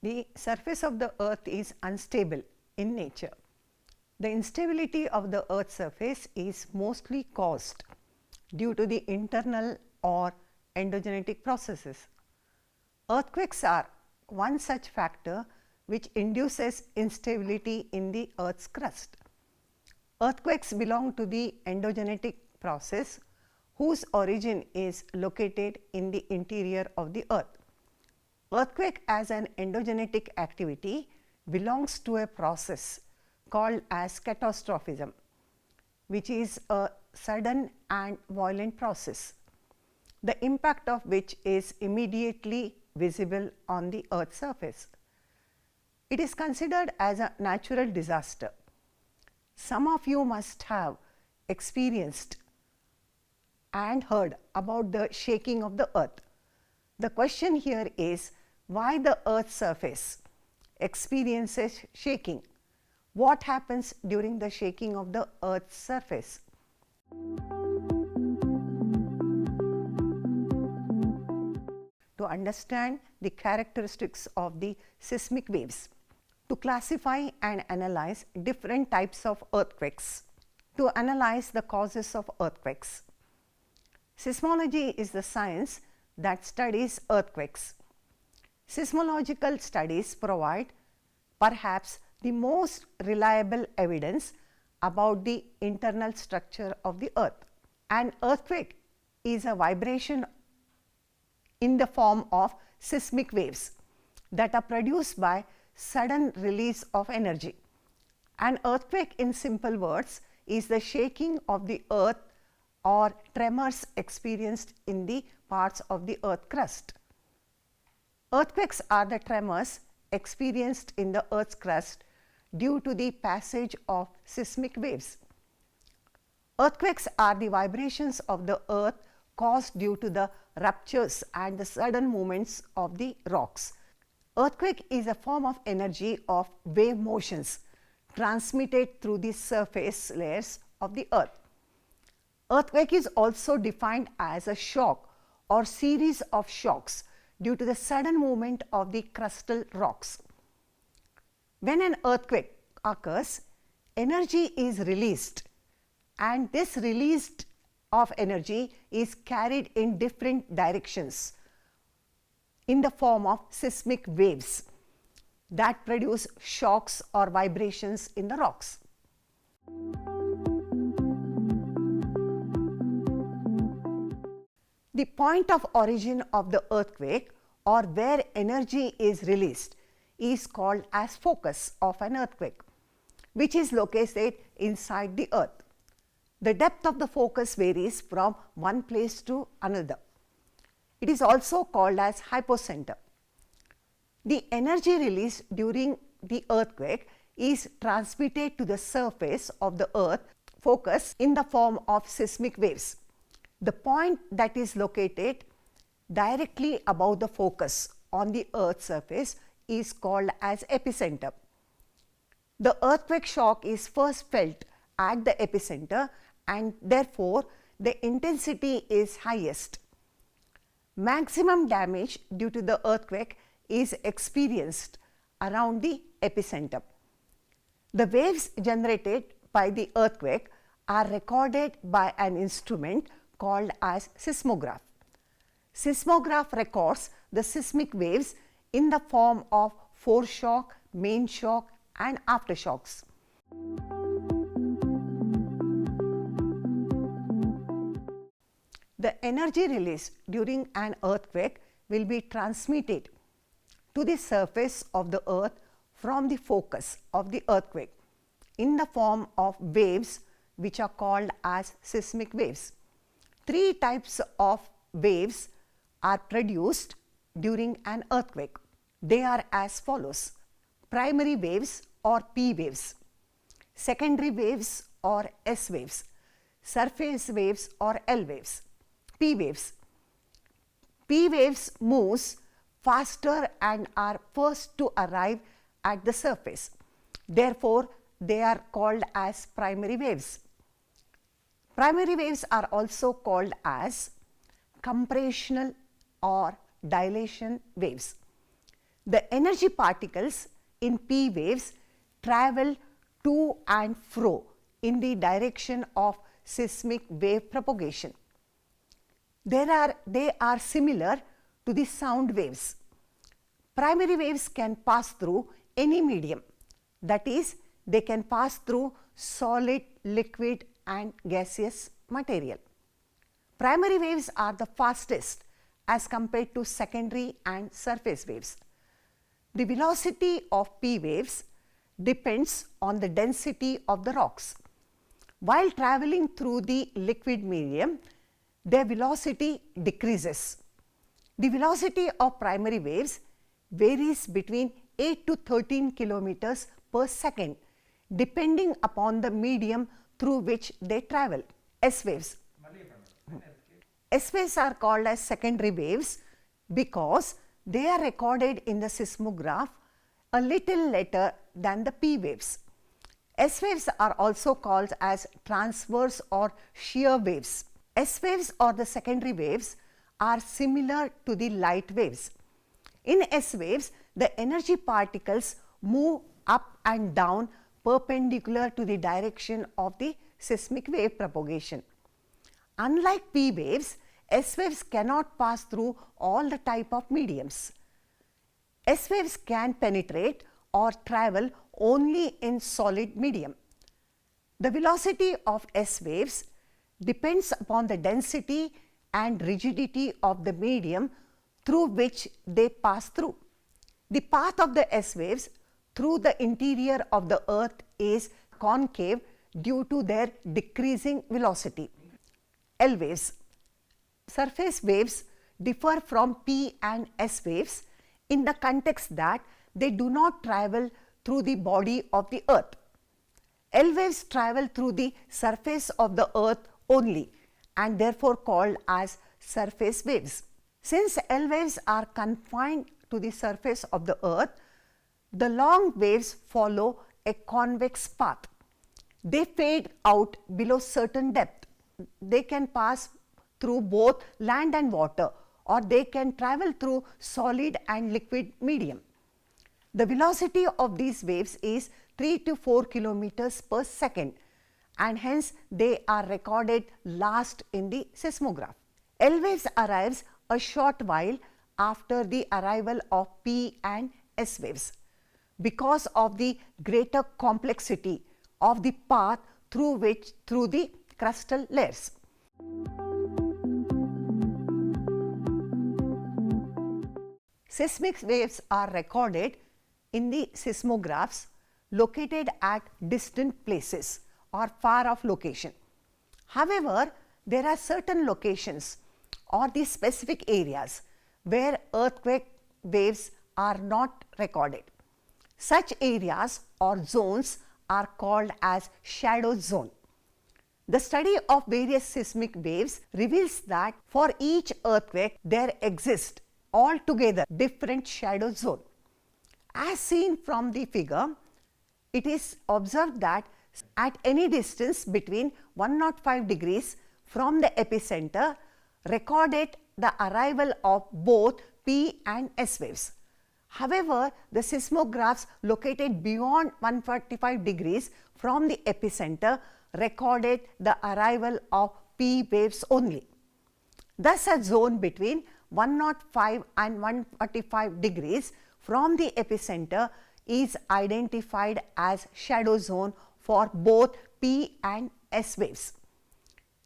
The surface of the earth is unstable in nature. The instability of the earth's surface is mostly caused due to the internal or endogenetic processes. Earthquakes are one such factor which induces instability in the earth's crust. Earthquakes belong to the endogenetic process whose origin is located in the interior of the earth. Earthquake as an endogenetic activity belongs to a process called as catastrophism, which is a sudden and violent process, the impact of which is immediately visible on the earth's surface. It is considered as a natural disaster. Some of you must have experienced and heard about the shaking of the earth. The question here is why the earth's surface experiences shaking. What happens during the shaking of the earth's surface? To understand the characteristics of the seismic waves, to classify and analyze different types of earthquakes, to analyze the causes of earthquakes. Seismology is the science that studies earthquakes. Seismological studies provide perhaps the most reliable evidence about the internal structure of the earth. An earthquake is a vibration in the form of seismic waves that are produced by sudden release of energy. An earthquake, in simple words, is the shaking of the earth or tremors experienced in the parts of the earth crust. Earthquakes are the tremors experienced in the earth's crust due to the passage of seismic waves. Earthquakes are the vibrations of the earth caused due to the ruptures and the sudden movements of the rocks. Earthquake is a form of energy of wave motions transmitted through the surface layers of the earth. Earthquake is also defined as a shock or series of shocks due to the sudden movement of the crustal rocks. When an earthquake occurs, energy is released, and this release of energy is carried in different directions in the form of seismic waves that produce shocks or vibrations in the rocks. The point of origin of the earthquake, or where energy is released, is called as focus of an earthquake, which is located inside the earth. The depth of the focus varies from one place to another. It is also called as hypocenter. The energy released during the earthquake is transmitted to the surface of the earth focus in the form of seismic waves. The point that is located directly above the focus on the earth's surface is called as epicenter. The earthquake shock is first felt at the epicenter, and therefore the intensity is highest. Maximum damage due to the earthquake is experienced around the epicenter. The waves generated by the earthquake are recorded by an instrument called as seismograph. Seismograph records the seismic waves in the form of foreshock, main shock, and aftershocks. The energy released during an earthquake will be transmitted to the surface of the earth from the focus of the earthquake in the form of waves which are called as seismic waves. Three types of waves are produced during an earthquake. They are as follows: primary waves or P waves, secondary waves or S waves, surface waves or L waves. P waves. P waves moves faster and are first to arrive at the surface. Therefore, they are called as primary waves. Primary waves are also called as compressional or dilation waves. The energy particles in P waves travel to and fro in the direction of seismic wave propagation. They are similar to the sound waves. Primary waves can pass through any medium, that is, they can pass through solid, liquid and gaseous material. Primary waves are the fastest as compared to secondary and surface waves. The velocity of P waves depends on the density of the rocks. While traveling through the liquid medium, their velocity decreases. The velocity of primary waves varies between 8 to 13 kilometers per second depending upon the medium through which they travel. S waves. S waves are called as secondary waves because they are recorded in the seismograph a little later than the P waves. S waves are also called as transverse or shear waves. S waves or the secondary waves are similar to the light waves. In S waves, the energy particles move up and down perpendicular to the direction of the seismic wave propagation. Unlike P waves, S waves cannot pass through all the type of mediums. S waves can penetrate or travel only in solid medium. The velocity of S waves depends upon the density and rigidity of the medium through which they pass through. The path of the S waves through the interior of the earth is concave due to their decreasing velocity. L waves. Surface waves differ from P and S waves in the context that they do not travel through the body of the earth. L waves travel through the surface of the earth only and therefore called as surface waves. Since L waves are confined to the surface of the earth, the long waves follow a convex path. They fade out below certain depth. They can pass through both land and water, or they can travel through solid and liquid medium. The velocity of these waves is 3 to 4 kilometers per second, and hence they are recorded last in the seismograph. L waves arrives a short while after the arrival of P and S waves because of the greater complexity of the path through the crustal layers. Seismic waves are recorded in the seismographs located at distant places or far off location. However, there are certain locations or the specific areas where earthquake waves are not recorded. Such areas or zones are called as shadow zone. The study of various seismic waves reveals that for each earthquake there exist altogether different shadow zone. As seen from the figure, it is observed that at any distance between 105 degrees from the epicenter recorded the arrival of both P and S waves. However, the seismographs located beyond 145 degrees from the epicenter recorded the arrival of P waves only. Thus, a zone between 105 and 145 degrees from the epicenter is identified as shadow zone for both P and S waves.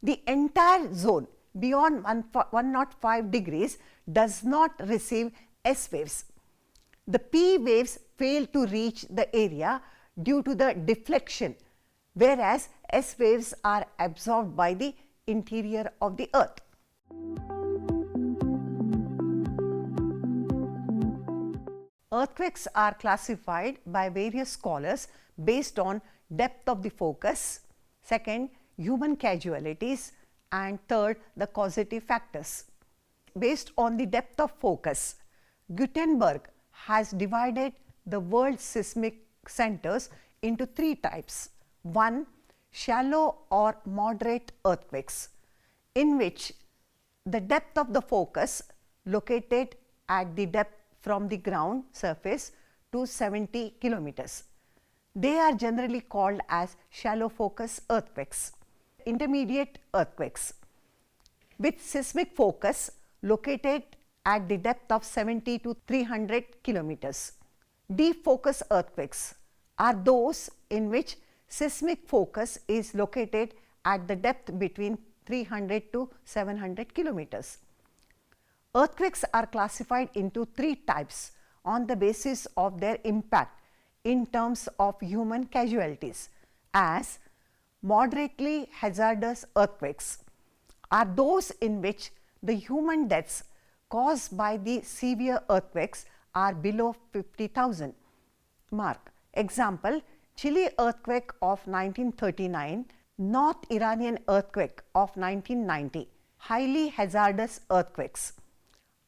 The entire zone beyond 105 degrees does not receive S waves. The P waves fail to reach the area due to the deflection, whereas S waves are absorbed by the interior of the earth. Earthquakes are classified by various scholars based on depth of the focus, second, human casualties, and third, the causative factors. Based on the depth of focus, Gutenberg has divided the world's seismic centers into three types. One, shallow or moderate earthquakes, in which the depth of the focus located at the depth from the ground surface to 70 kilometers. They are generally called as shallow focus earthquakes. Intermediate earthquakes with seismic focus located at the depth of 70 to 300 kilometers. Deep focus earthquakes are those in which seismic focus is located at the depth between 300 to 700 kilometers. Earthquakes are classified into three types on the basis of their impact in terms of human casualties, as moderately hazardous earthquakes are those in which the human deaths caused by the severe earthquakes are below 50,000 mark. Example, Chile earthquake of 1939, North Iranian earthquake of 1990. Highly hazardous earthquakes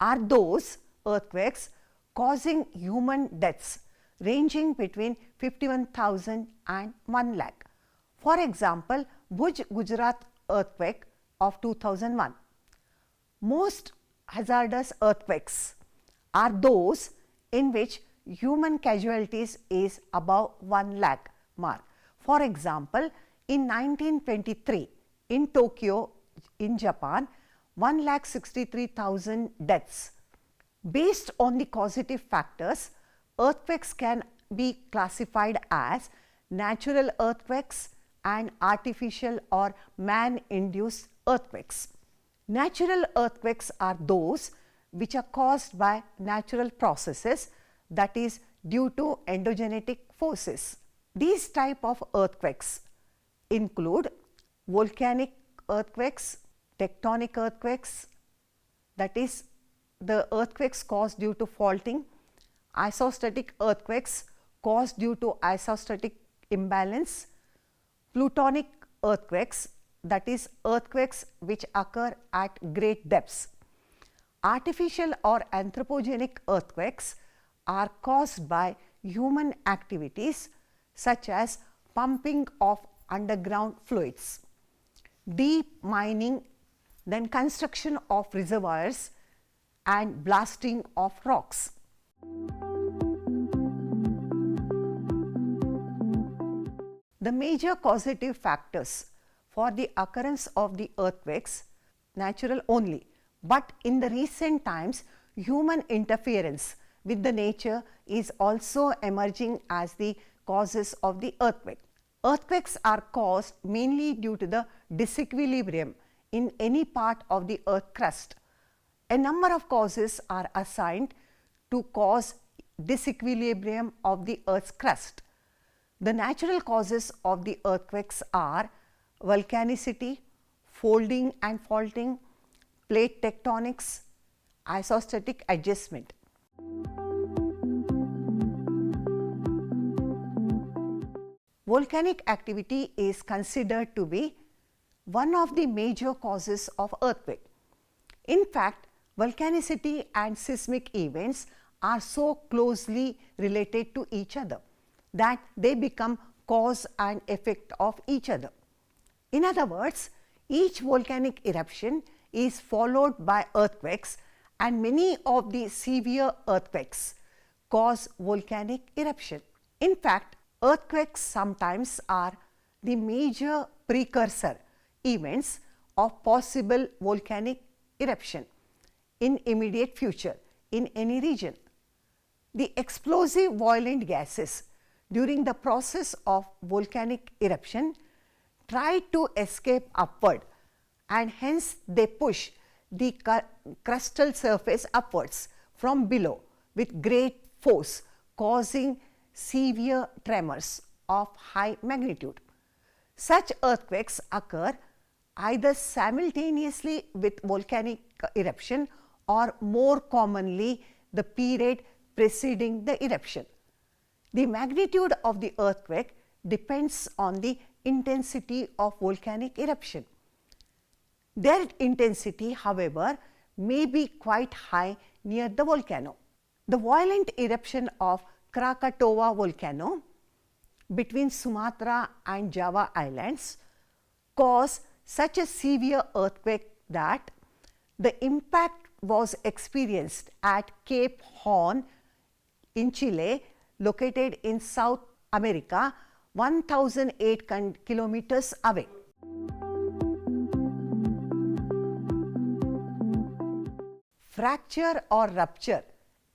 are those earthquakes causing human deaths ranging between 51,000 and 1 lakh. For example, Bhuj, Gujarat earthquake of 2001. Most hazardous earthquakes are those in which human casualties is above 1 lakh mark. For example, in 1923 in Tokyo in Japan, 1,63,000 deaths. Based on the causative factors, earthquakes can be classified as natural earthquakes and artificial or man-induced earthquakes. Natural earthquakes are those which are caused by natural processes, that is due to endogenetic forces. These type of earthquakes include volcanic earthquakes, tectonic earthquakes, that is the earthquakes caused due to faulting, isostatic earthquakes caused due to isostatic imbalance, plutonic earthquakes, that is earthquakes which occur at great depths. Artificial or anthropogenic earthquakes are caused by human activities such as pumping of underground fluids, deep mining, then construction of reservoirs and blasting of rocks. The major causative factors for the occurrence of the earthquakes, natural only, but in the recent times human interference with the nature is also emerging as the causes of the earthquake. Earthquakes are caused mainly due to the disequilibrium in any part of the earth crust. A number of causes are assigned to cause disequilibrium of the earth's crust. The natural causes of the earthquakes are volcanicity, folding and faulting, plate tectonics, isostatic adjustment. Volcanic activity is considered to be one of the major causes of earthquake. In fact, volcanicity and seismic events are so closely related to each other that they become cause and effect of each other. In other words, each volcanic eruption is followed by earthquakes, and many of the severe earthquakes cause volcanic eruption. In fact, earthquakes sometimes are the major precursor events of possible volcanic eruption in immediate future in any region. The explosive violent gases during the process of volcanic eruption try to escape upward, and hence they push the crustal surface upwards from below with great force, causing severe tremors of high magnitude. Such earthquakes occur either simultaneously with volcanic eruption or more commonly the period preceding the eruption. The magnitude of the earthquake depends on the intensity of volcanic eruption. Their intensity, however, may be quite high near the volcano. The violent eruption of Krakatoa volcano between Sumatra and Java islands caused such a severe earthquake that the impact was experienced at Cape Horn in Chile, located in South America, 1008 kilometers away. Fracture or rupture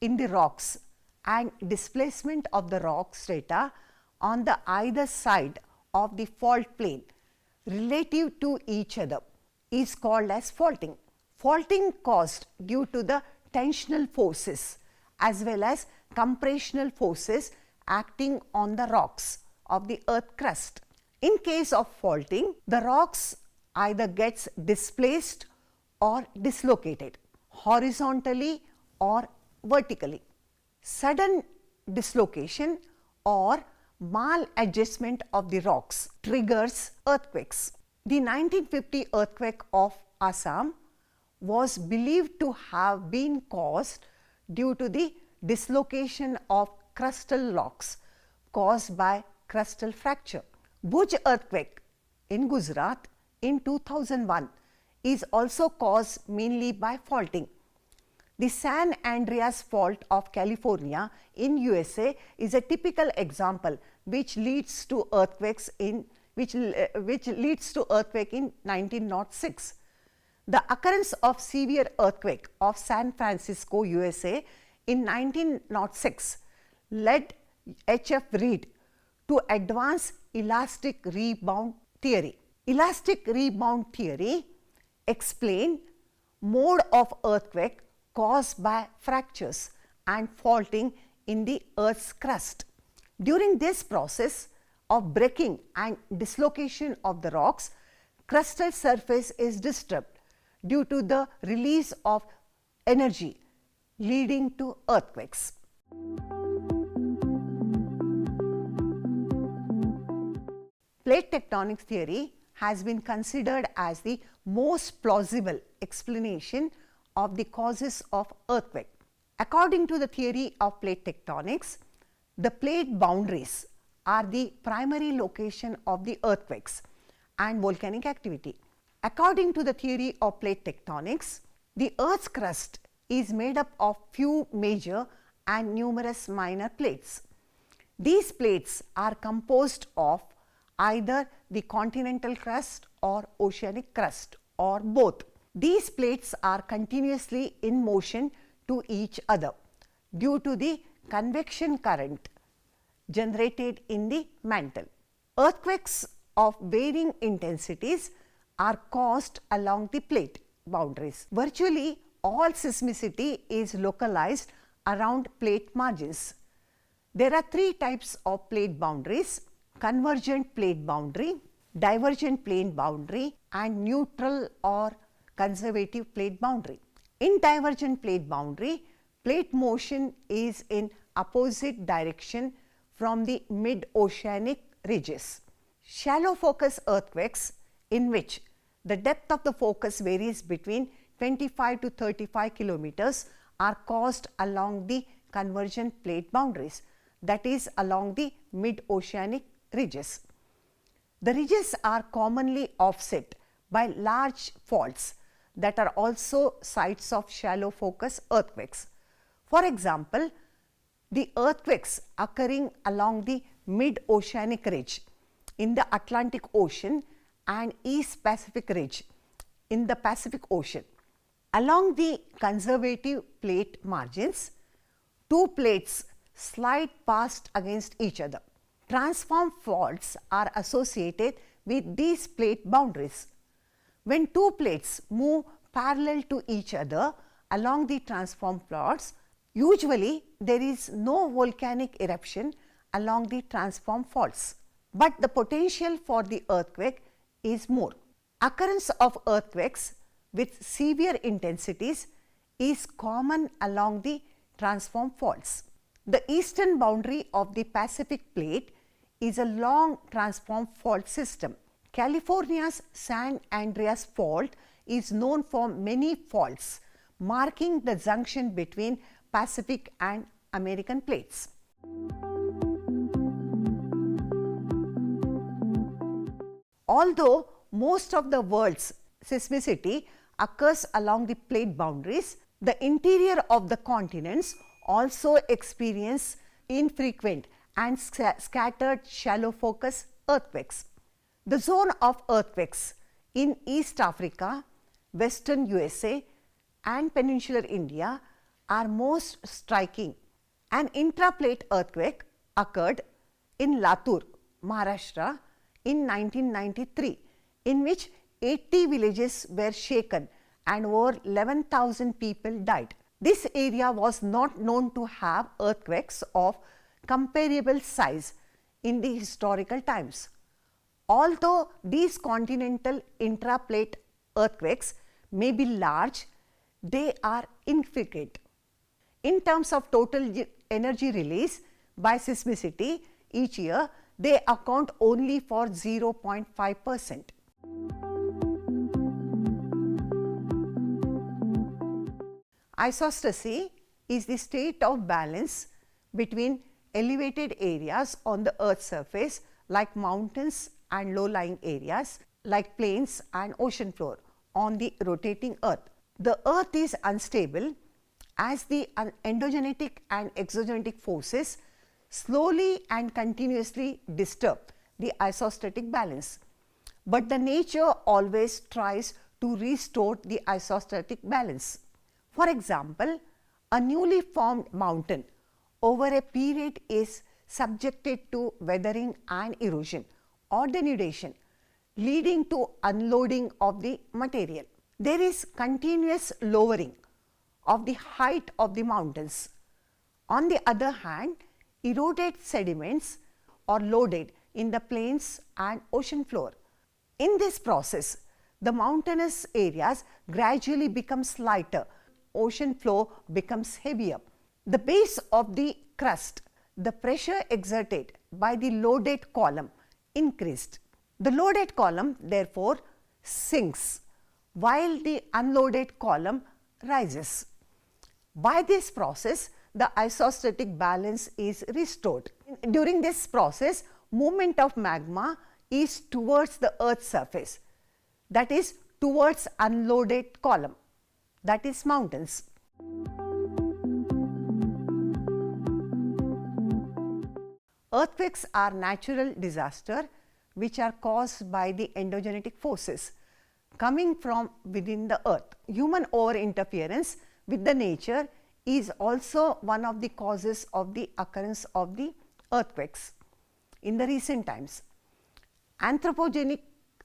in the rocks and displacement of the rock strata on the either side of the fault plane relative to each other is called as faulting. Faulting caused due to the tensional forces as well as compressional forces acting on the rocks of the earth crust. In case of faulting, the rocks either gets displaced or dislocated horizontally or vertically. Sudden dislocation or maladjustment of the rocks triggers earthquakes. The 1950 earthquake of Assam was believed to have been caused due to the dislocation of crustal rocks caused by crustal fracture. Bhuj earthquake in Gujarat in 2001 is also caused mainly by faulting. The San Andreas Fault of California in USA is a typical example which leads to earthquakes in 1906. The occurrence of severe earthquake of San Francisco, USA in 1906 led H.F. Reed to advance elastic rebound theory. Elastic rebound theory explained mode of earthquake caused by fractures and faulting in the earth's crust. During this process of breaking and dislocation of the rocks, crustal surface is disturbed due to the release of energy leading to earthquakes. Plate tectonics theory has been considered as the most plausible explanation of the causes of earthquake. According to the theory of plate tectonics, the plate boundaries are the primary location of the earthquakes and volcanic activity. According to the theory of plate tectonics, the Earth's crust is made up of few major and numerous minor plates. These plates are composed of either the continental crust or oceanic crust or both. These plates are continuously in motion to each other due to the convection current generated in the mantle. Earthquakes of varying intensities are caused along the plate boundaries. Virtually all seismicity is localized around plate margins. There are three types of plate boundaries: convergent plate boundary, divergent plate boundary, and neutral or conservative plate boundary. In divergent plate boundary, plate motion is in opposite direction from the mid-oceanic ridges. Shallow focus earthquakes, in which the depth of the focus varies between 25 to 35 kilometers, are caused along the convergent plate boundaries, that is, along the mid-oceanic ridges. The ridges are commonly offset by large faults that are also sites of shallow focus earthquakes. For example, the earthquakes occurring along the mid-oceanic ridge in the Atlantic Ocean and East Pacific ridge in the Pacific Ocean. Along the conservative plate margins, two plates slide past against each other. Transform faults are associated with these plate boundaries. When two plates move parallel to each other along the transform faults, usually there is no volcanic eruption along the transform faults, but the potential for the earthquake is more. Occurrence of earthquakes with severe intensities is common along the transform faults. The eastern boundary of the Pacific plate is a long transform fault system. California's San Andreas Fault is known for many faults, marking the junction between Pacific and American plates. Although most of the world's seismicity occurs along the plate boundaries, The interior of the continents also experience infrequent and scattered shallow focus earthquakes. The zone of earthquakes in East Africa, Western USA and Peninsular India are most striking. An intraplate earthquake occurred in Latur, Maharashtra in 1993, in which 80 villages were shaken and over 11,000 people died. This area was not known to have earthquakes of comparable size in the historical times. Although these continental intraplate earthquakes may be large, they are infrequent. In terms of total energy release by seismicity each year, they account only for 0.5%. Isostasy is the state of balance between elevated areas on the Earth's surface like mountains and low-lying areas like plains and ocean floor on the rotating Earth. The Earth is unstable as the endogenetic and exogenetic forces slowly and continuously disturb the isostatic balance. But the nature always tries to restore the isostatic balance. For example, a newly formed mountain over a period is subjected to weathering and erosion or denudation, leading to unloading of the material. There is continuous lowering of the height of the mountains. On the other hand, eroded sediments are loaded in the plains and ocean floor. In this process, the mountainous areas gradually become lighter, ocean floor becomes heavier. The base of the crust, the pressure exerted by the loaded column increased. The loaded column therefore sinks while the unloaded column rises. By this process, the isostatic balance is restored. During this process, movement of magma is towards the Earth's surface, that is towards unloaded column, that is mountains. Earthquakes are natural disasters which are caused by the endogenetic forces coming from within the Earth. Human over-interference with the nature is also one of the causes of the occurrence of the earthquakes. In the recent times, anthropogenic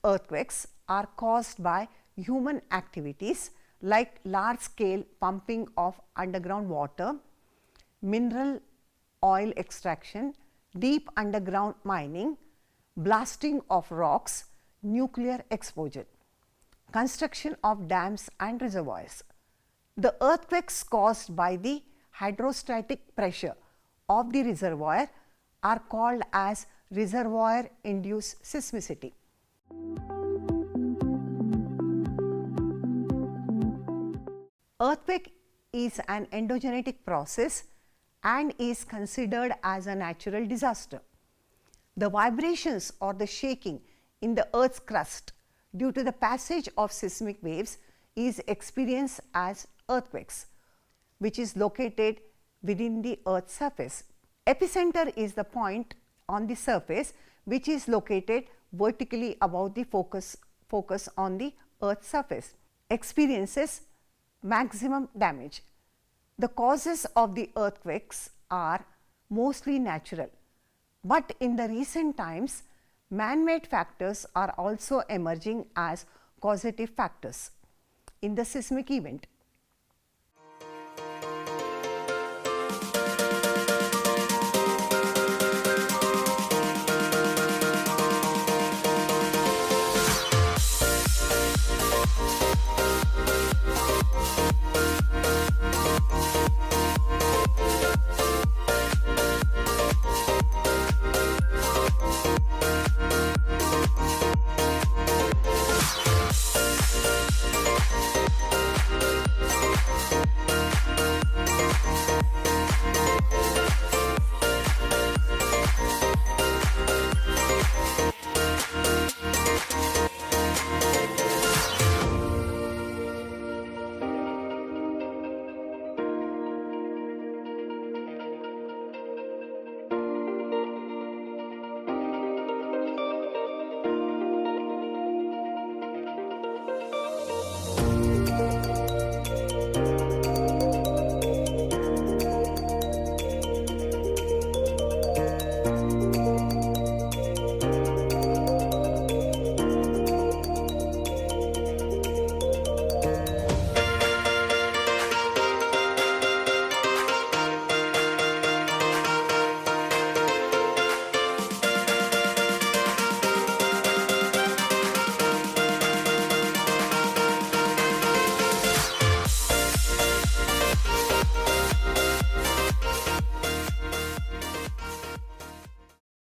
earthquakes are caused by human activities like large-scale pumping of underground water, mineral oil extraction, deep underground mining, blasting of rocks, nuclear exposure, construction of dams and reservoirs. The earthquakes caused by the hydrostatic pressure of the reservoir are called as reservoir-induced seismicity. Earthquake is an endogenetic process and is considered as a natural disaster. The vibrations or the shaking in the Earth's crust due to the passage of seismic waves is experienced as earthquakes, which is located within the Earth's surface. Epicenter is the point on the surface which is located vertically above the focus on the Earth's surface. Experiences maximum damage. The causes of the earthquakes are mostly natural, but in the recent times, man-made factors are also emerging as causative factors in the seismic event.